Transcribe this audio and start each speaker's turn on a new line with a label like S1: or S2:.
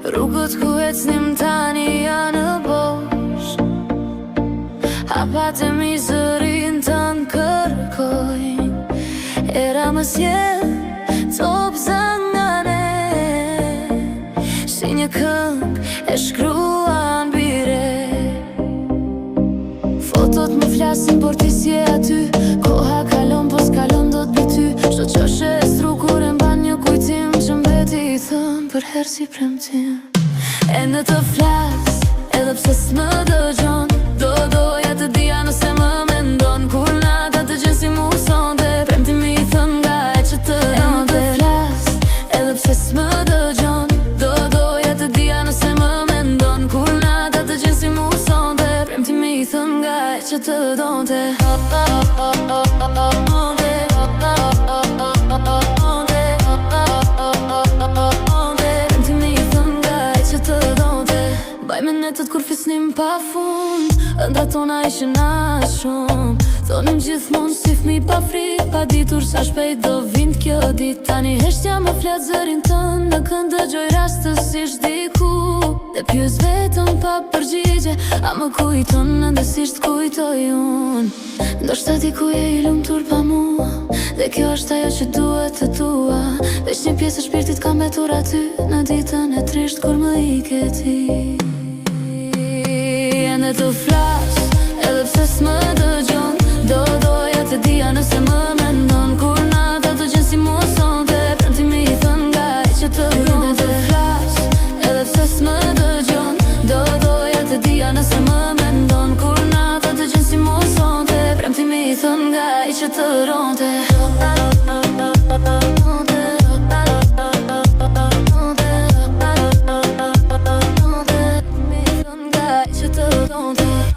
S1: Rrugët ku ecnim tani janë bosh, hapat e mizerin të në kërkojnë. Era më sjell top zangane, si një këngë e shkruan bire. Fotot më flasin por ti si e aty, koha kalon po s'kalon do t'bi ty. Shto qoshe e stru kur e mban një kujtim që mbeti i thëm për herë si premtim. E në të flas, edhe pse s'më dëgjon, doja të dija nëse më mendon. Kur nata të gjen si mu sonde, premtimi i thëm nga e që të donte. E në të flas, edhe pse s'më dëgjon, doja të dija nëse më mendon. Kur nata të gjen si mu sonde, premtimi i thëm nga e që të donte. Bajme netët kur fisnim pa fund, ëndra tona ishin as shumë. Thonim gjithmonë si fmi pa frik, pa ditur sa shpejt do vind kjo dit. Tani heshtja më flet zërin tën, në kënd dëgjoj rastësisht diku. Dhe pyes vetëm pa përgjigje, a më kujton ndësisht kujtoj unë. Ndoshta dikuj e i lumtur pa mua, dhe kjo është ajo që duhet të tua. Veç një pjesë e shpirtit kam betur aty, në ditën e trisht kur më ike ti. E në të flas, edhe pse s'më dëgjon, doja të dija nëse më mendon. Kur nata të gjen si mua sonte, premtimi i thën nga e që të donte. E në të flas, edhe pse s'më dëgjon, doja të dija nëse më mendon. Kur nata të gjen si mua sonte, premtimi i thën nga e që të donte. Don't